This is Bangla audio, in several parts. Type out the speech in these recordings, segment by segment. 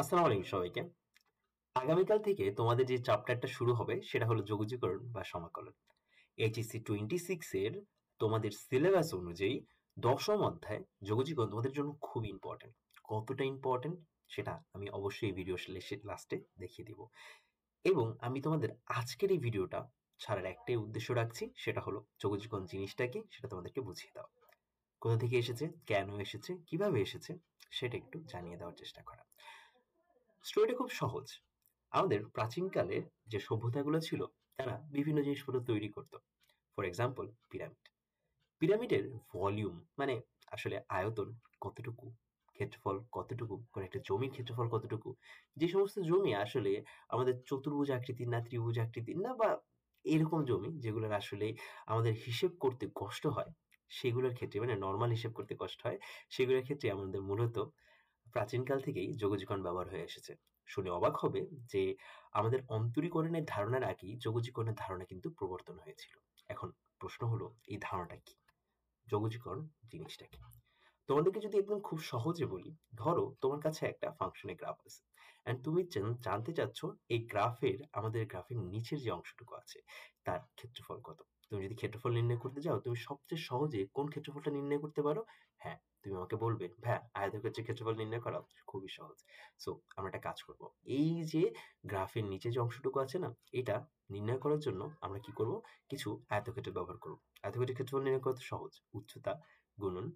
আসসালামু আলাইকুম সবাইকে। আগামীকাল থেকে তোমাদের যে চ্যাপ্টারটা শুরু হবে সেটা হলো যোগজীকরণ বা সমাকলন। এইচএসসি 26 এর তোমাদের সিলেবাস অনুযায়ী 10ম অধ্যায় যোগজীকরণ তোমাদের জন্য খুব ইম্পর্টেন্ট। কতটা ইম্পর্টেন্ট সেটা আমি অবশ্যই এই ভিডিও লাস্টে দেখিয়ে দিব। এবং আমি তোমাদের আজকের এই ভিডিওটা ছাড়ার একটাই উদ্দেশ্য রাখছি, সেটা হলো যোগজীকরণ জিনিসটা কি সেটা তোমাদেরকে বুঝিয়ে দেওয়া। কোথা থেকে এসেছে, কেন এসেছে, কিভাবে এসেছে সেটা একটু জানিয়ে দেওয়ার চেষ্টা করা। স্টোরিটা খুব সহজ। আমাদের প্রাচীনকালের যে সভ্যতাগুলো ছিল তারা বিভিন্ন জিনিসপত্র তৈরি করত। For example pyramid. পিরামিডের ভলিউম মানে আসলে আয়তন কতটুকু, ক্ষেত্রফল কতটুকু, কোন একটা জমির ক্ষেত্রফল কতটুকু, যে সমস্ত জমি আসলে আমাদের চতুর্ভুজ আকৃতির না, ত্রিভুজ আকৃতির না, বা এরকম জমি যেগুলোর আসলে আমাদের হিসেব করতে কষ্ট হয়, সেগুলোর ক্ষেত্রে মানে নর্মাল হিসেব করতে কষ্ট হয়, সেগুলোর ক্ষেত্রে আমাদের মূলত প্রাচীনকাল থেকেই যোগজীকরণ ব্যবহার হয়ে এসেছে। শুনে অবাক হবে যে আমাদের অন্তরীকরণের ধারণার আগেই যোগজীকরণের ধারণা কিন্তু প্রবর্তন হয়েছিল। এখন প্রশ্ন হলো এই ধারণাটা কি, যোগজীকরণ জিনিসটা কি? তোমাদেরকে যদি একদম খুব সহজে বলি, ধরো তোমার কাছে একটা ফাংশনের গ্রাফ আছে অ্যান্ড তুমি জানতে চাচ্ছ এই আমাদের গ্রাফের নিচের যে অংশটুকু আছে তার ক্ষেত্রফল কত। তুমি যদি ক্ষেত্রফল নির্ণয় করতে যাও, তুমি সবচেয়ে সহজে কোন ক্ষেত্রফলটা নির্ণয় করতে পারো? হ্যাঁ, তুমি আমাকে বলবে ভাইয়া আয়তক্ষেত্রের ক্ষেত্রফল নির্ণয় করা খুবই সহজ। সো আমরা একটা কাজ করব, এই যে গ্রাফের নিচে যে অংশটুকু আছে না, এটা নির্ণয় করার জন্য আমরা কি করব, কিছু আয়তক্ষেত্র ব্যবহার করব। আয়তক্ষেত্রের ক্ষেত্রফল নির্ণয় করা তো সহজ, উচ্চতা গুণন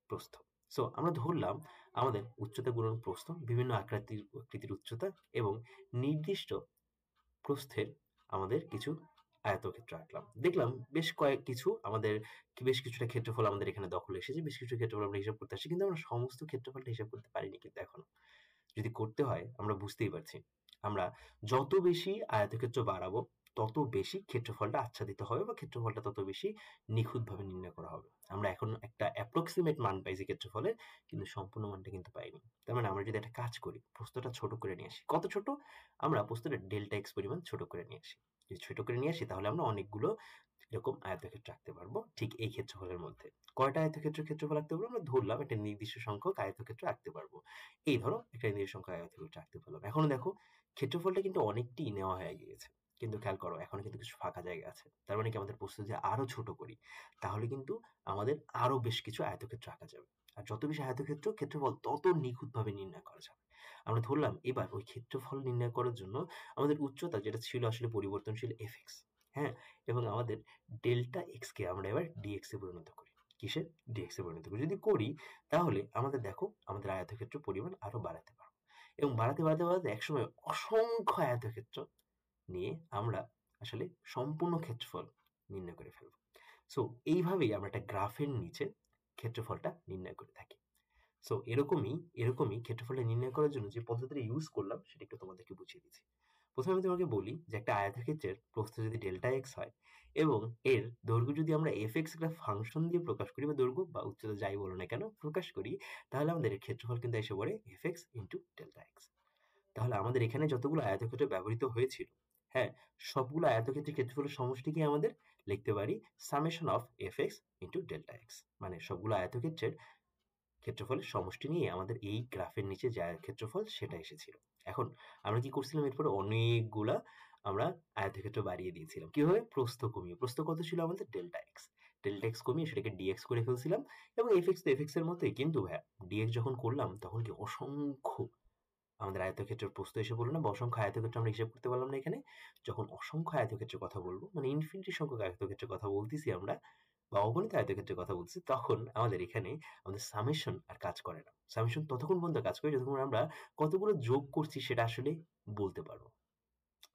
প্রস্থ। সো আমরা ধরলাম আমাদের উচ্চতা গুণন প্রস্থ, বিভিন্ন আকৃতির উচ্চতা এবং নির্দিষ্ট প্রস্থের আমাদের কিছু আয়তক্ষেত্র আঁকলাম। দেখলাম বেশ কিছুটা ক্ষেত্রফল আমাদের এখানে দখলে এসেছে, বেশ কিছু ক্ষেত্রফল আমরা হিসাব করতে আসছি, কিন্তু আমরা সমস্ত ক্ষেত্রফলটা হিসাব করতে পারিনি কিন্তু এখনো। যদি করতে হয় আমরা বুঝতেই পারছি, আমরা যত বেশি আয়তক্ষেত্র বাড়াবো তত বেশি ক্ষেত্রফলটা আচ্ছাদিত হবে বা ক্ষেত্রফলটা তত বেশি নিখুঁতভাবে নির্ণয় করা হবে। আমরা এখন একটা অ্যাপ্রক্সিমেট মান পাইছি ক্ষেত্রফলের, কিন্তু সম্পূর্ণ মানটা কিন্তু পাইনি। তার মানে আমরা যদি একটা কাজ করি, প্রস্থটা ছোট করে নিয়ে আসি। কত ছোট? আমরা প্রস্থটা ডেল্টা এক্স পরিমাণ ছোট করে নিয়ে আসি। যদি ছোট করে নিয়ে আসি তাহলে আমরা অনেকগুলো এরকম আয়তক্ষেত্র আঁকতে পারবো ঠিক এই ক্ষেত্রফলের মধ্যে। কয়টা ক্ষেত্রফল আঁকতে পারবো? আমরা ধরলাম একটা নির্দিষ্ট সংখ্যক আয়তক্ষেত্র আঁকতে পারবো। এই ধরো একটা নির্দিষ্ট সংখ্যক আয়তক্ষেত্র আঁকতে পারলাম। এখন দেখো ক্ষেত্রফলটা কিন্তু অনেকটাই নেওয়া হয়ে গিয়েছে, কিন্তু খেয়াল করো এখন কিন্তু কিছু ফাঁকা জায়গা আছে। তার মানে কি আমাদের প্রস্থ যদি আরো ছোট করি তাহলে কিন্তু আমাদের আরো বেশ কিছু আয়তক্ষেত্র আঁকা যাবে। আর যত বেশি ক্ষেত্রফল তত নিখুঁতভাবে নির্ণয় করা যাবে। আমরা ধরলাম এবার ওই ক্ষেত্রফল নির্ণয় করার জন্য আমাদের উচ্চতা যেটা ছিল আসলে পরিবর্তনশীল এফ এক্স, হ্যাঁ, এবং আমাদের ডেল্টা এক্স কে আমরা এবার ডিএক্স এ পরিণত করি। কিসে? ডিএক্স এ পরিণত করি। যদি করি তাহলে আমাদের দেখো আমাদের আয়তক্ষেত্র পরিমাণ আরো বাড়াতে পারবো, এবং বাড়াতে একসময় অসংখ্য আয়তক্ষেত্র নিয়ে আমরা আসলে সম্পূর্ণ ক্ষেত্রফল নির্ণয় করে ফেলবো। সো এইভাবেই আমরা একটা গ্রাফের নিচে ক্ষেত্রফলটা নির্ণয় করে থাকি। সো এরকমই ক্ষেত্রফলটা নির্ণয় করার জন্য যে পদ্ধতিটা ইউজ করলাম সেটা একটু তোমাদেরকে বুঝিয়ে দিচ্ছি। প্রথমে আমি তোমাকে বলি যে একটা আয়তক্ষেত্রের প্রস্থ যদি ডেল্টা এক্স হয় এবং এর দৈর্ঘ্য যদি আমরা এফ এক্স একটা ফাংশন দিয়ে প্রকাশ করি, বা দৈর্ঘ্য বা উচ্চতা যাই বলো না কেন প্রকাশ করি, তাহলে আমাদের ক্ষেত্রফল কিন্তু এসে পড়ে F x into delta x. তাহলে আমাদের এখানে যতগুলো আয়তক্ষেত্র ব্যবহৃত হয়েছিল, হ্যাঁ, সবগুলো আয়তক্ষেত্রের ক্ষেত্রফলের সমষ্টিকে আমাদের লিখতে পারি summation of F x into delta x, মানে সবগুলো আয়তক্ষেত্রের ক্ষেত্রফলের সমষ্টি নিয়ে আমাদের এই গ্রাফের নিচে যে ক্ষেত্রফল সেটা এসেছিল। এখন আমরা কি করছিলাম, এরপরে অনেকগুলা আমরা আয়তক্ষেত্র বাড়িয়ে দিয়েছিলাম। কিভাবে? প্রস্থ কমিয়ে। প্রস্থ কত ছিল আমাদের? ডেল্টা এক্স কমিয়ে সেটাকে ডিএক্স করে ফেলছিলাম, এবং এফ এক্স তো এফ এক্স এর মতোই, কিন্তু হ্যাঁ ডিএক্স যখন করলাম তখন কি অসংখ্য আমাদের আয়তক্ষেত্রের প্রস্থ এসে পড়লো না, বা অসংখ্য আয়তক্ষেত্র আমরা হিসাব করতে পারলাম না এখানে। যখন অসংখ্য আয়তক্ষেত্রের কথা বলবো, মানে ইনফিনিটি সংখ্যক আয়তক্ষেত্রের কথা বলতেছি আমরা, বা অগণিত আয়তক্ষেত্রের কথা বলছি, তখন আমাদের এখানে আমাদের সামেশন আর কাজ করে না। সামেশন ততক্ষণ পর্যন্ত কাজ করে যতক্ষণ আমরা কতগুলো যোগ করছি সেটা আসলে বলতে পারবো।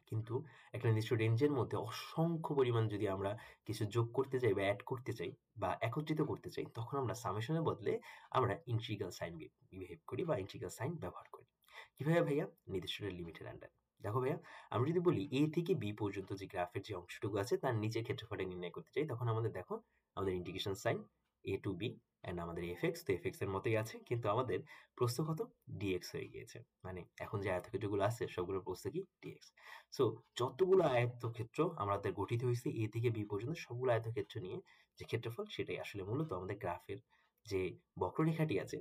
কিন্তু একটা নির্দিষ্ট রেঞ্জের মধ্যে অসংখ্য পরিমাণ যদি আমরা কিছু যোগ করতে চাই বা অ্যাড করতে চাই বা একত্রিত করতে চাই, তখন আমরা সামেশনের বদলে আমরা ইন্টিগ্রাল সাইন বিহেভ করি বা ইন্টিগ্রাল সাইন ব্যবহার করি। কিভাবে ভাইয়া? নির্দিষ্ট লিমিটের আন্ডারে। দেখো ভাইয়া, আমরা যদি বলি এ থেকে বি পর্যন্ত যে গ্রাফের যে অংশটুকু আছে তার নিচের ক্ষেত্রফলটা নির্ণয় করতে চাই, তখন আমাদের দেখো আমাদের integration sign A to B and আমাদের এফ এক্স, তো এফ এক্স এর মতোই আছে, কিন্তু আমাদের প্রস্থ কত? ডিএক্স হয়ে গিয়েছে। মানে এখন যে আয়তক্ষেত্রগুলো আছে সবগুলোর প্রস্থ কি? ডিএক্স। সো যতগুলো আয়তক্ষেত্র আমাদের গঠিত হয়েছে এ থেকে বি পর্যন্ত সবগুলো আয়তক্ষেত্র নিয়ে যে ক্ষেত্রফল, সেটাই আসলে মূলত আমাদের গ্রাফের যে বক্ররেখাটি আছে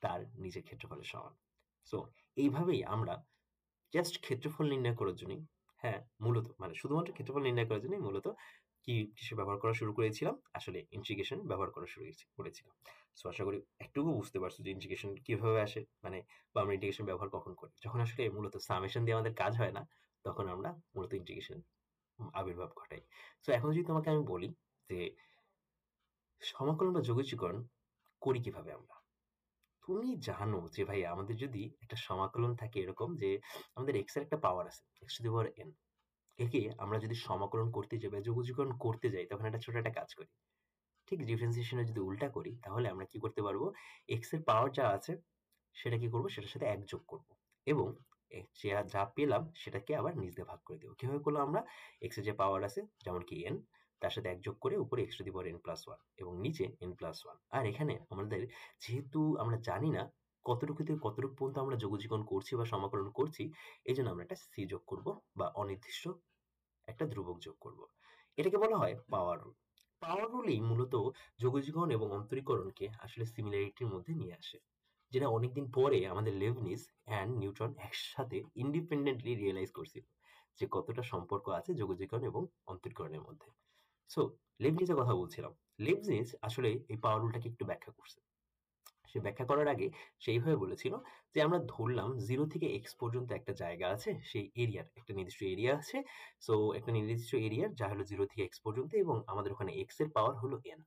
তার নিজের ক্ষেত্রফলের সমান। সো এইভাবেই আমরা জাস্ট ক্ষেত্রফল নির্ণয় করার জন্যই, হ্যাঁ, মূলত মানে শুধুমাত্র ক্ষেত্রফল নির্ণয় করার জন্যই মূলত কিসে ব্যবহার করা শুরু করেছিলাম? আসলে ইন্টিগ্রেশন ব্যবহার করা শুরু করেছিলাম। সো আশা করি একটুকু বুঝতে পারছো যে ইন্টিগ্রেশন কিভাবে আসে, মানে বা আমরা ইন্টিগ্রেশন ব্যবহার কখন করি। যখন আসলে মূলত সামেশন দিয়ে আমাদের কাজ হয় না, তখন আমরা মূলত ইন্টিগ্রেশন আবির্ভাব ঘটাই। সো এখন যদি তোমাকে আমি বলি যে সমাকলন বা যোগজীকরণ করি কিভাবে আমরা? তুমি জানো যে ভাই আমাদের যদি একটা সমাকলন থাকে এরকম যে আমাদের x এর একটা পাওয়ার আছে x to the power n, একে আমরা যদি সমাকলন করতে যাই বা যোগজীকরণ করতে যাই তখন একটা ছোট একটা কাজ করি। ঠিক ডিফারেন্সিয়েশনে যদি উল্টা করি তাহলে আমরা কি করতে পারবো, x এর পাওয়ার যা আছে সেটা কি করবো, সেটার সাথে 1 যোগ করবো এবং যা পেলাম সেটাকে আবার নিচ দিয়ে ভাগ করে দেবো। কিভাবে করলাম আমরা? x এর যে পাওয়ার আছে যেমন কি n, তার সাথে 1 যোগ করে উপরে x to the power n plus 1 এবং নিচে n প্লাস 1। আর এখানে আমাদের যেহেতু আমরা জানি না কতটুকু থেকে কতটুকু পর্যন্ত আমরা যোগজীকরণ করছি বা সমাকলন করছি, এই জন্য আমরা একটা c যোগ করবো বা অনির্দিষ্ট একটা ধ্রুবক যোগ করব। এটাকে বলা হয় পাওয়ার রুল। পাওয়ার রুলই মূলত যোগজীকরণ এবং অন্তরীকরণকে আসলে সিমিলারিটির মধ্যে নিয়ে আসে, যেটা অনেকদিন পরে আমাদের লেবনিজ অ্যান্ড নিউটন একসাথে ইন্ডিপেন্ডেন্টলি রিয়েলাইজ করছিল যে কতটা সম্পর্ক আছে যোগজীকরণ এবং অন্তরীকরণের মধ্যে। সো লেবনিজের কথা বলছিলাম। লেবনিজ আসলে এই পাওয়ার রুলটাকে একটু ব্যাখ্যা করছে। সে ব্যাখ্যা করার আগে সে এইভাবে বলেছিল যে আমরা ধরলাম 0 থেকে x পর্যন্ত একটা জায়গা আছে, সেই এরিয়ার একটা নির্দিষ্ট এরিয়া আছে। সো একটা নির্দিষ্ট এরিয়ার যা হলো 0 থেকে x পর্যন্ত এবং আমাদের ওখানে x এর পাওয়ার হলো n।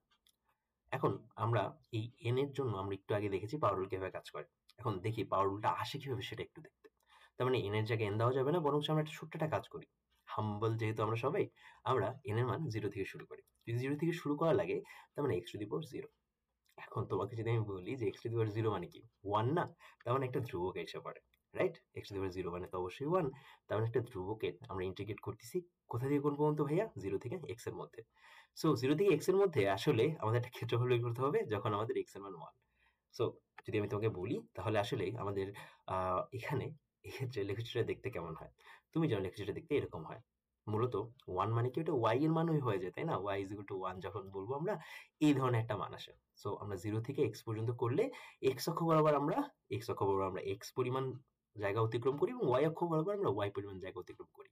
এখন আমরা এই n এর জন্য আমরা একটু আগে দেখেছি পাওয়ার রুল কিভাবে কাজ করে। এখন দেখি পাওয়ার রুলটা আসে কিভাবে সেটা একটু দেখতে। তার মানে n এর জায়গায় n দেওয়া যাবে না, বরং আমরা একটা ছোট্ট একটা কাজ করি। হাম্বল যেহেতু আমরা সবাই, আমরা n এর মান 0 থেকে শুরু করি। যদি 0 থেকে শুরু করা লাগে তার মানে x টু দি পাওয়ার 0। এখন তোমাকে যদি আমি বলি যে x টু দি পাওয়ার 0 মানে কি? 1 না? তার মানে একটা ধ্রুবক এসে পড়ে। রাইট? x টু দি পাওয়ার 0 মানে তো অবশ্যই 1। তার মানে একটা ধ্রুবকের আমরা ইন্টিগ্রেট করতেছি কোথা থেকে কোন পর্যন্ত ভাইয়া? 0 থেকে x এর মধ্যে। সো 0 থেকে x এর মধ্যে আসলে আমাদের একটা ক্ষেত্রফল বের করতে হবে যখন আমাদের x এর মান 1। সো যদি আমি তোমাকে বলি তাহলে আসলে আমাদের এখানে এক্ষেত্রে লেখাচিত্রটা দেখতে কেমন হয়? তুমি জানো লেখাচিত্রটা দেখতে এরকম হয়। মূলত 1 মানে কি ওটা y এর মানই হয়ে যায়, তাই না? y is equal to 1 যখন বলবো আমরা, এই ধরনের একটা মান আসে। সো আমরা 0 থেকে x পর্যন্ত করলে x অক্ষ বরাবর আমরা x পরিমাণ জায়গা অতিক্রম করি এবং y অক্ষ বরাবর আমরা y পরিমাণ জায়গা অতিক্রম করি।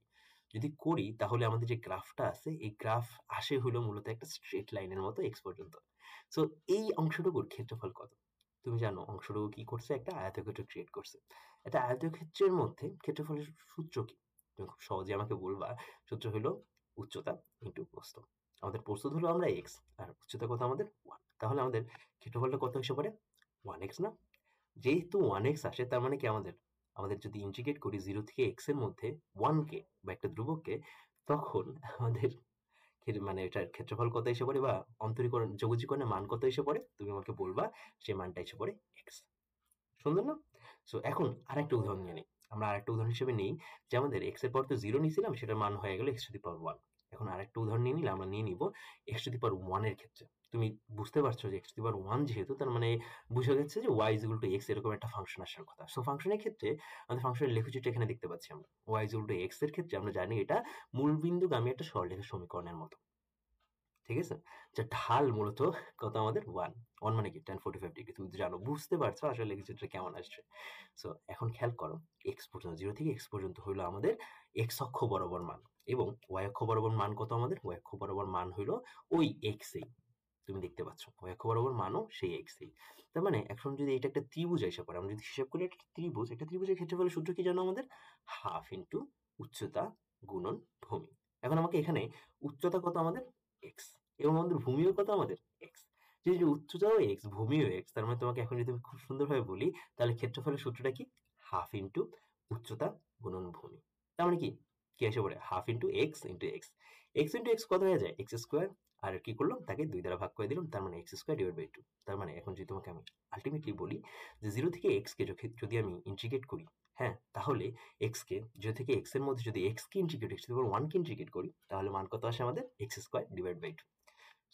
যদি করি তাহলে আমাদের যে গ্রাফটা আছে এই গ্রাফ আসে হলো মূলত একটা স্ট্রেট লাইনের মতো x পর্যন্ত। সো এই অংশটুকুর ক্ষেত্রফল কত? তুমি জানো অংশটুকু কি করছে? একটা আয়তক্ষেত্র ক্রিয়েট করছে। একটা আয়তক্ষেত্রের মধ্যে ক্ষেত্রফলের সূত্র কি? তুমি খুব সহজেই আমাকে বলবা, সূত্র হলো উচ্চতা ইনটু প্রস্থ। আমাদের প্রস্থ হলো আমরা x আর উচ্চতা কত আমাদের 1। তাহলে আমাদের ক্ষেত্রফলটা কত এসে পড়ে? 1x না? যেহেতু 1x আসে তার মানে কি আমাদের যদি ইন্টিগ্রেট করি 0 থেকে x এর মধ্যে 1 কে বা একটা ধ্রুবককে, তখন আমাদের মানে এটার ক্ষেত্রফল কত এসে পড়ে বা অন্তরীকরণ যোগজীকরণের মান কত এসে পড়ে? তুমি আমাকে বলবা, সেই মানটা এসে পড়ে x। সুন্দর না? সো এখন আরেকটা উদাহরণ নিয়ে নিই। আমরা আরেকটা উদাহরণ হিসেবে নিই যে আমাদের x এর পাওয়ার তো 0 নিয়েছিলাম, সেটার মান হয়ে গেল x টু দি পাওয়ার 1। এখন আরেকটা উদাহরণ নিয়ে নিলে আমরা নিয়ে নিব x টু দি পাওয়ার 1 এর ক্ষেত্রে। তুমি বুঝতে পারছো যে x টু দি পাওয়ার 1 যেহেতু, তার মানে বুঝা যাচ্ছে যে y is equal to x এরকম একটা ফাংশন আসার কথা। সো ফাংশনের ক্ষেত্রে আমাদের ফাংশনের লেখচিত্র এখানে দেখতে পাচ্ছি আমরা। y is equal to x এর ক্ষেত্রে আমরা জানি এটা মূলবিন্দুগামী একটা সরলরেখা সমীকরণের মতো। ঠিক আছে? যার ঢাল মূলত কত আমাদের 1। 1 মানে কি? tan 45 degree. তুমি তো জানো, বুঝতে পারছো আসলে লেখাচিত্রটা কেমন আসছে। সো এখন খেয়াল করো, x পর্যন্ত 0 থেকে x পর্যন্ত হইলো আমাদের x অক্ষ বরাবর মান এবং y অক্ষ বরাবর মান কত আমাদের? y অক্ষ বরাবর মান হইলো ওই x এই। তুমি দেখতে পাচ্ছ y অক্ষ বরাবর মানও সেই x এই। তার মানে এখন যদি এটা একটা ত্রিভুজ আইসা পড়ে, আমরা যদি হিসাব করি একটা ত্রিভুজ, একটা ত্রিভুজের ক্ষেত্রফলের সূত্র কি জানো আমাদের? হাফ ইনটু উচ্চতা গুণন ভূমি। এখন আমাকে এখানে উচ্চতা কত আমাদের? x এবং আমাদের ভূমিও কত আমাদের? x। যেহেতু উচ্চতাও x, ভূমিও x, তার মানে তোমাকে এখন যদি আমি খুব সুন্দরভাবে বলি তাহলে ক্ষেত্রফলের সূত্রটা কি? হাফ ইনটু উচ্চতা গুণন ভূমি। তার মানে কি? কি এসে পড়ে? Half into x into x। x into x কত হয়ে যায়? x square. আর কি করলাম? তাকে 2 দ্বারা ভাগ করে দিলাম, তার মানে x স্কোয়ার ডিভাইড বাই 2। তার মানে এখন যদি তোমাকে আমি আলটিমেটলি বলি যে 0 থেকে x কে যদি আমি ইন্টিগ্রেট করি, হ্যাঁ, তাহলে x কে 0 থেকে x এর মধ্যে যদি x কে integrate x to the power 1 কে ইন্টিগ্রেট করি তাহলে মান কত আসে আমাদের? x square divide by 2।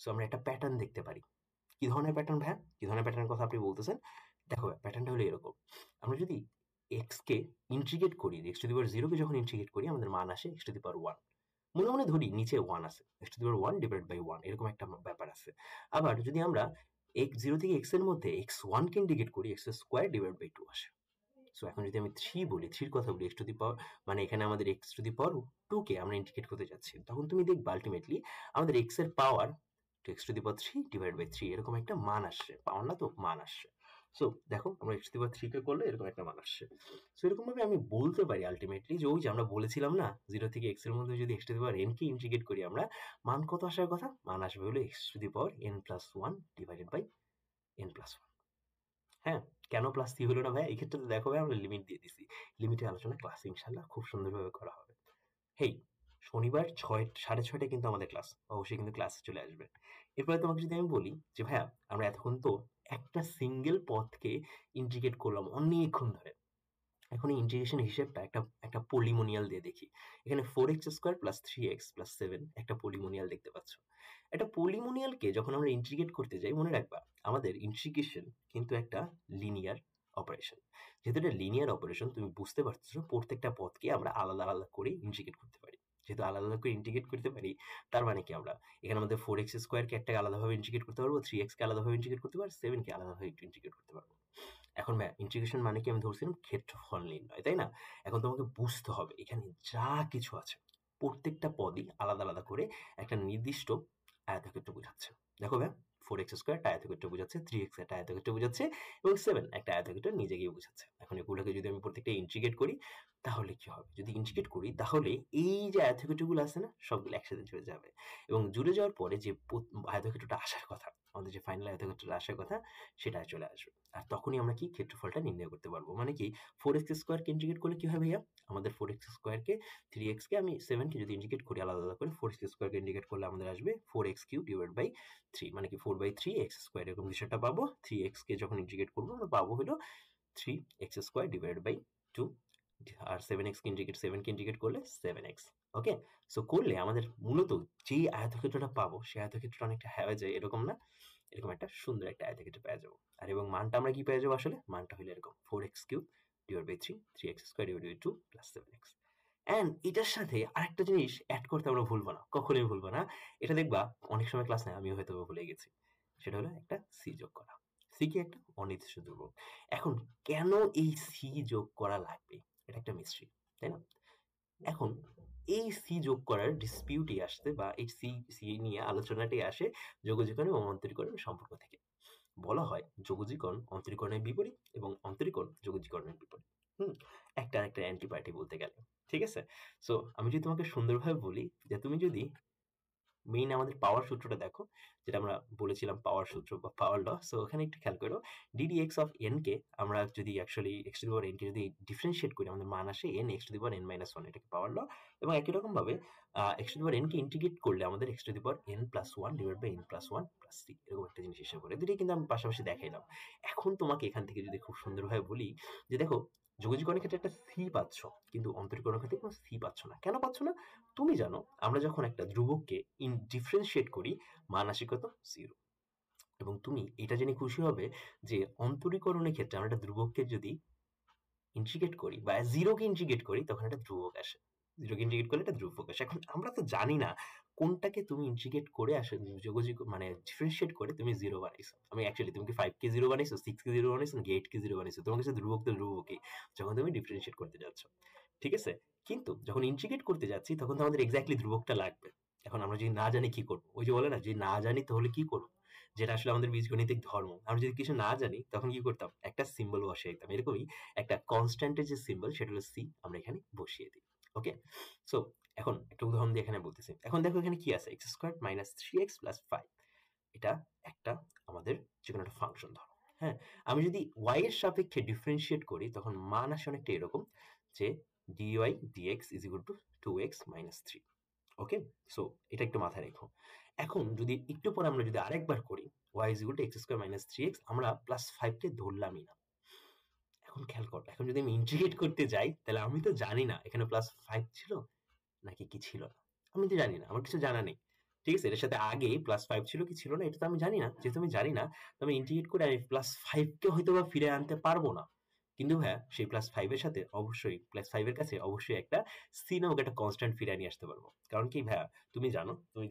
So আমরা একটা প্যাটার্ন দেখতে পারি। কি ধরনের প্যাটার্ন ভাইয়া? কি ধরনের প্যাটার্নের কথা আপনি বলতেছেন? দেখো প্যাটার্নটা হলো এরকম। আমরা যদি x কে ইন্টিগ্রেট করি, x টু দি পাওয়ার 0 কে যখন ইন্টিগ্রেট করি আমাদের মান আসে x টু দি পাওয়ার 1। মনে মনে ধরি নিচে 1 আছে, x to the power 1 divide by 1 এরকম একটা ব্যাপার আছে। আবার যদি আমরা x 0 থেকে x এর মধ্যে x1 কে ইন্টিগ্রেট করি x স্কোয়ার ডিভাইড বাই 2 আসে। সো এখন যদি আমি 3 বলি, 3 কথা বলি, x টু দি পাওয়ার মানে এখানে আমাদের x টু দি পাওয়ার 2 কে আমরা ইন্টিগ্রেট করতে যাচ্ছি, তখন তুমি দেখবে আলটিমেটলি আমাদের x এর power x to the power 3 divide by 3 এরকম একটা মান আসছে, পাওয়ার না তো মান আসছে। সো দেখো আমরা x টু দি পাওয়ার 3 কে করলে এরকম একটা মান আসছে। সো এরকম ভাবে আমি বলতে পারি আলটিমেটলি যে ওই যে আমরা বলেছিলাম না 0 থেকে x এর মধ্যে যদি x to the power n কে ইন্টিগ্রেট করি আমরা, মান কত আসার কথা? মান আসবে হলো x to the power n plus 1 divided by n plus 1। হ্যাঁ, কেন প্লাস 3 হলো না ভাই? এই ক্ষেত্রে তো দেখো ভাই আমরা লিমিট দিয়ে দিছি। লিমিটের আলোচনা ক্লাসে ইনশাআল্লাহ খুব সুন্দরভাবে করা হবে। হেই, শনিবার 6:30টায় কিন্তু আমাদের ক্লাস। অবশ্যই কিন্তু ক্লাসে চলে আসবে। এরপরে তোমাকে যদি আমি বলি যে ভাইয়া আমরা এতক্ষণ তো একটা সিঙ্গেল পদকে ইন্টিগ্রেট করলাম অনেকক্ষণ ধরে। এখন এই ইন্টিগ্রেশন হিসেবটা একটা পলিনোমিয়াল দিয়ে দেখি। এখানে 4x² প্লাস 3x প্লাস 7 একটা পলিনোমিয়াল দেখতে পাচ্ছ। একটা পলিনোমিয়ালকে যখন আমরা ইন্টিগ্রেট করতে যাই, মনে রাখবা আমাদের ইন্টিগ্রেশন কিন্তু একটা লিনিয়ার অপারেশন। যেহেতু এটা লিনিয়ার অপারেশন, তুমি বুঝতে পারছো প্রত্যেকটা পদকে আমরা আলাদা আলাদা করে ইন্টিগ্রেট করতে পারি। যেহেতু আলাদা আলাদা করে ইন্টিগ্রেট করতে পারি, তার মানে কি আমরা এখানে আমাদের 4x² কে একটা আলাদাভাবে ইন্টিগ্রেট করতে পারবো, 3x কে আলাদাভাবে ইন্টিগ্রেট করতে পারবো, 7 কে আলাদাভাবে ইন্টিগ্রেট করতে পারবো। এখন ভাইয়া ইন্টিগ্রেশন মানে কি আমি ধরছিলাম ক্ষেত্রফল নির্ণয়, তাই না? এখন তোমাকে বুঝতে হবে এখানে যা কিছু আছে প্রত্যেকটা পদই আলাদা আলাদা করে একটা নির্দিষ্ট আয়তক্ষেত্র বোঝাচ্ছে। দেখো ভাইয়া 4x² একটা আয়তক্ষেত্র বোঝাচ্ছে, 3x একটা আয়তক্ষেত্র বোঝাচ্ছে এবং 7 একটা আয়তক্ষেত্র নিজে গিয়ে বোঝাচ্ছে। এখন এগুলোকে যদি আমি প্রত্যেকটা ইন্টিগ্রেট করি তাহলে কি হবে? যদি ইন্টিগ্রেট করি তাহলে এই যে আয়তক্ষেত্রগুলো আছে না সবগুলো একসাথে জুড়ে যাবে এবং জুড়ে যাওয়ার পরে যে আয়তক্ষেত্রটা আসার কথা, আমাদের যে ফাইনাল আয়তক্ষেত্রটা আসার কথা সেটা চলে আসবে। আর তখনই আমরা কি ক্ষেত্রফলটা নির্ণয় করতে পারবো। মানে কি 4x² কে ইন্টিগ্রেট করলে কি হবে ভাইয়া? আমাদের 4x² কে 3x কে আমি 7 কে যদি ইন্টিগ্রেট করি আলাদা আলাদা করে 4x² কে ইন্টিগ্রেট করলে আমাদের আসবে 4x³ ডিভাইড বাই 3 মানে কি 4/3x² এরকম কিছু একটা পাবো। 3x কে যখন ইন্টিগ্রেট করবো আমরা পাবো হলো 3x² ডিভাইড বাই 2 আর 7x কে ইন্টিগ্রেট করলে 7x। ওকে, সো করলে আমাদের মূলত যে আয়তক্ষেত্রটা পাবো সেই আয়তক্ষেত্রটা অনেকটা হয়ে যায় এরকম না, এরকম একটা সুন্দর একটা আয়তক্ষেত্র পেয়ে যাবো। আর এবং মানটা আমরা কি পেয়ে যাবো আসলে? মানটা হলো এরকম 4x³ divide by 3, 3x² divide by 2 plus 7x। And এটার সাথে আরেকটা জিনিস অ্যাড করতে আমরা ভুলবো না, কখনোই ভুলবো না। এটা দেখবা অনেক সময় ক্লাস নেয় আমিও হয়তো ভুলে গেছি। সেটা হলো একটা সি যোগ করা। সি কি একটা অনির্দিষ্ট ধ্রুবক। এখন কেন এই সি যোগ করা লাগবে? এটা একটা মিস্ট্রি, তাই না? এখন এই সি যোগ করার ডিসপিউটই আসছে বা এই সি নিয়ে আলোচনাটি আসে যোগজীকরণ এবং অন্তরীকরণ সম্পর্ক থেকে। বলা হয় যোগজীকরণ অন্তরীকরণের বিপরীত এবং অন্তরীকরণ যোগজীকরণের বিপরীত। একটা অ্যান্টিপার্টি বলতে গেলে, ঠিক আছে? সো আমি যদি তোমাকে সুন্দরভাবে বলি যে তুমি যদি মেইন আমাদের পাওয়ার সূত্রটা দেখো, যেটা আমরা বলেছিলাম পাওয়ার সূত্র বা পাওয়ার ল। সো ওখানে একটু খেয়াল করো ddx অফ n কে আমরা যদি actually x to the power n কে যদি ডিফারেন্সিয়েট করি আমাদের মান আসে n x to the power n minus 1, এটাকে পাওয়ার ল। এবং একই রকম ভাবে x to the power n কে ইন্টিগ্রেট করলে আমাদের x to the power n plus 1 divide by n plus 1 plus c এরকম একটা জিনিস হিসেবে করে দুটোই কিন্তু আমি পাশাপাশি দেখাইলাম। এখন তোমাকে এখান থেকে যদি খুব সুন্দরভাবে বলি যে দেখো যোগজীকরণের ক্ষেত্রে একটা সি পাচ্ছ কিন্তু অন্তরীকরণের ক্ষেত্রে কোনো সি পাচ্ছ না। কেন পাচ্ছ না? তুমি জানো আমরা যখন একটা ধ্রুবককে ডিফারেন্সিয়েট করি মান আসে কত? 0। এবং তুমি এটা জেনে খুশি হবে যে অন্তরীকরণের ক্ষেত্রে আমরা একটা ধ্রুবককে যদি ইন্টিগ্রেট করি বা 0 কে ইন্টিগ্রেট করি তখন একটা ধ্রুবক আসে। 0 কে ইন্টিগ্রেট করলে একটা ধ্রুবক আসে। এখন আমরা তো জানি না কোনটাকে তুমি ইন্টিগ্রেট করে আসলে মানে ডিফারেন্সিয়েট করে তুমি 0 বানাইছো। আমি অ্যাকচুয়ালি তুমি কি 5 কে 0 বানাইছো, 6 কে 0 বানাইছো নাকি 8 কে 0 বানাইছো? তোমার কাছে ধ্রুবক তো ধ্রুবকই যখন তুমি ডিফারেন্সিয়েট করতে যাচ্ছ। ঠিক আছে? কিন্তু যখন ইন্টিগ্রেট করতে যাচ্ছি তখন তো আমাদের এক্স্যাক্টলি ধ্রুবকটা লাগবে। এখন আমরা যদি না জানি কি করব? ওই যে বলে না যে না জানি তাহলে কি করব? যেটা আসলে আমাদের বীজগণিতিক ধর্ম। আমরা যদি কিছু না জানি তখন কি করতাম? একটা সিম্বল বসিয়ে দিতাম। এরকমই একটা কনস্ট্যান্টের যে সিম্বল সেটা হলো সি, আমরা এখানে বসিয়ে দিই। ওকে, সো এখন একটা উদাহরণ দিয়ে এখানে বলতেছি। এখন দেখো এখানে কি আছে? x² minus 3x plus 5। এটা একটা আমাদের যে কোনো একটা ফাংশন ধরো। হ্যাঁ, আমি যদি y এর সাপেক্ষে ডিফারেন্সিয়েট করি তখন মান আসে অনেকটা এরকম যে dy dx is equal to 2x minus 3। Okay, so এটা একটু মাথায় রেখো। এখন যদি একটু পরে আমরা যদি আরেকবার করি y is equal to x² minus 3x, আমরা প্লাস 5 কে ধরলামই না। এখন খেয়াল করো, এখন যদি আমি ইন্টিগ্রেট করতে যাই তাহলে আমি তো জানি না এখানে প্লাস 5 ছিল নাকি কি ছিল না। আমি তো জানি না, আমার কিছু জানা নেই। ঠিক আছে, এটার সাথে আগে প্লাস 5 ছিল কি ছিল না এটা তো আমি জানি না। যেহেতু আমি জানি না তো আমি ইন্টিগ্রেট করে আমি প্লাস 5 কে হয়তো বা ফিরে আনতে পারবো না। কিন্তু হ্যাঁ, সেই প্লাস 5 এর সাথে অবশ্যই প্লাস 5 এর কাছে অবশ্যই একটা সি নামক একটা কনস্ট্যান্ট ফিরে নিয়ে আসতে পারবো। কারণ কি ভাইয়া তুমি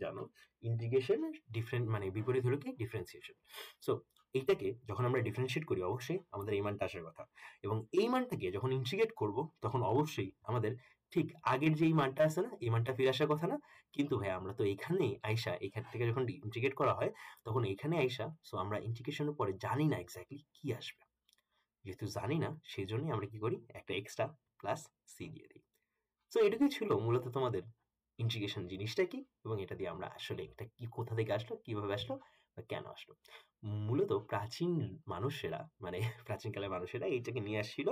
জানো ইন্টিগ্রেশন ডিফারেন্ট মানে বিপরীত হলো কি ডিফারেন্সিয়েশন। সো এইটাকে যখন আমরা ডিফারেন্সিয়েট করি অবশ্যই আমাদের এই মানটা আসার কথা, এবং এই মানটাকে যখন ইন্টিগ্রেট করব তখন অবশ্যই আমাদের ঠিক আগের যেই মানটা আছে না, এই মানটা ফিরে আসার কথা না। কিন্তু ভাই আমরা তো এইখানেই আইসা, এইখান থেকে যখন ইন্টিগ্রেট করা হয় তখন এইখানে আইসা, সো আমরা ইন্টিগ্রেশনের পরে জানি না এক্স্যাক্টলি কি আসবে। যেহেতু জানি না সেই জন্যই আমরা কি করি, একটা এক্সট্রা প্লাস সি দিয়ে দিই। সো এটুকুই ছিল মূলত তোমাদের ইন্টিগ্রেশন জিনিসটা কি, এবং এটা দিয়ে আমরা আসলে এটা কি, কোথা থেকে আসলো, কিভাবে আসলো, বা কেন আসলো। মূলত প্রাচীন মানুষেরা, মানে প্রাচীনকালের মানুষেরা এইটাকে নিয়ে আসছিল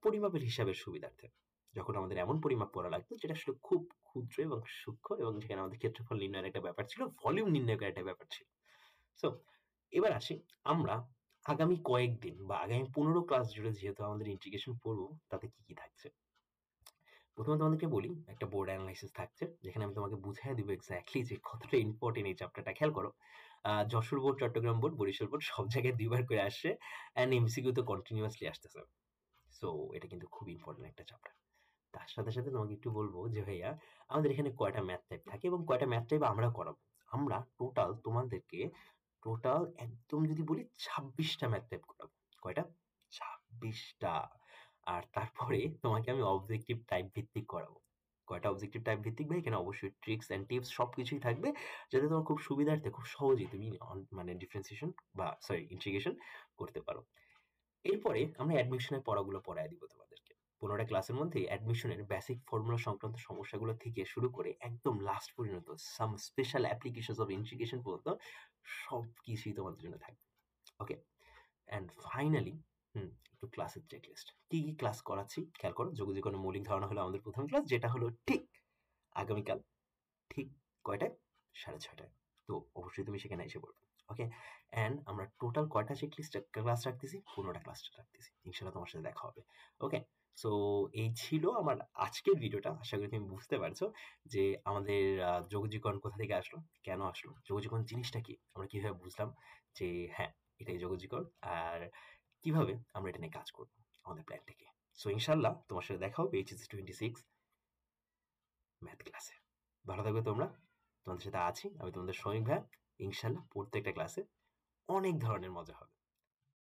পরিমাপের হিসাবের সুবিধার্থে। যখন আমাদের এমন পরিমাপ করা লাগতো যেটা আসলে খুব ক্ষুদ্র এবং সূক্ষ্ম, এবং যেখানে আমাদের ক্ষেত্রফল নির্ণয়ের একটা ব্যাপার ছিল, ভলিউম নির্ণয়ের একটা ব্যাপার ছিল। সো এবার আসি আমরা আগামী কয়েকদিন বা আগামী 15 ক্লাস জুড়ে যেহেতু আমাদের ইন্টিগ্রেশন পড়বো, তাতে কি কি থাকছে। প্রথমে তোমাদেরকে বলি, একটা বোর্ড অ্যানালাইসিস থাকছে যেখানে আমি তোমাকে বুঝিয়ে দিব এক্স্যাক্টলি যে কতটা ইম্পর্টেন্ট এই চ্যাপ্টারটা। খেয়াল করো, Jessore board, Chittagong board, Barisal board সব জায়গায় 2 বার করে আসছে, অ্যান্ড এমসিকিউ তো কন্টিনিউয়াসলি আসতেছে। সো এটা কিন্তু খুব ইম্পর্টেন্ট একটা চ্যাপ্টার। তার সাথে সাথে তোমাকে একটু বলবো যে ভাইয়া আমাদের এখানে কয়টা ম্যাথ টাইপ থাকে এবং কয়টা ম্যাথ টাইপ আমরা করাবো। আমরা টোটাল তোমাদেরকে টোটাল একদম যদি বলি 26টা ম্যাথ টাইপ করাবো। কয়টা? 26টা। আর তারপরে তোমাকে আমি অবজেক্টিভ টাইপ ভিত্তিক করাবো। কয়টা অবজেক্টিভ টাইপ ভিত্তিক ভাই? এখানে অবশ্যই ট্রিক্স অ্যান্ড টিপস সবকিছুই থাকবে, যাতে তোমার খুব সুবিধার্থে খুব সহজেই তুমি মানে ডিফারেন্সিয়েশন বা সরি ইন্টিগ্রেশন করতে পারো। এরপরে আমরা অ্যাডমিশনের পড়াগুলো পড়ায় দিব তোমাদেরকে। 15টা ক্লাসের মধ্যে অ্যাডমিশনের বেসিক ফর্মুলা সংক্রান্ত সমস্যাগুলো থেকে শুরু করে একদম লাস্ট পর্যন্ত সাম স্পেশাল অ্যাপ্লিকেশনস অফ ইন্টিগ্রেশন পর্যন্ত সবকিছুই তোমাদের জন্য থাকবে। ওকে? অ্যান্ড ফাইনালি একটু ক্লাসের চেকলিস্ট। কি, কি ক্লাস করাচ্ছি খেয়াল করো। যোগজীকরণের মৌলিক ধারণা হলো আমাদের প্রথম ক্লাস, যেটা হলো ঠিক আগামীকাল, ঠিক কয়টায়? 6:30টায়। তো অবশ্যই তুমি সেখানে এসে পড়বে। ওকে? অ্যান্ড আমরা টোটাল কয়টা চেকলিস্ট ক্লাস রাখতেছি? 15টা ক্লাস রাখতেছি। ইনশাআল্লাহ তোমার সাথে দেখা হবে। ওকে? সো এই ছিল আমার আজকের ভিডিওটা। আশা করি তুমি বুঝতে পারছো যে আমাদের যোগজীকরণ কোথা থেকে আসলো, কেন আসলো, যোগজীকরণ জিনিসটা কি, আমরা কিভাবে বুঝলাম যে হ্যাঁ, এটাই যোগজীকরণ, আর কিভাবে আমরা এটা নিয়ে কাজ করব, আমাদের প্ল্যানটা কি। সো ইনশাআল্লাহ তোমার সাথে দেখা হবে HSC 26 ম্যাথ ক্লাসে। ভালো থাকবে তোমরা। তোমাদের সাথে আছি আমি, তোমাদের শৌমিক ভাইয়া। ইনশাআল্লাহ প্রত্যেকটা ক্লাসে অনেক ধরনের মজা হবে।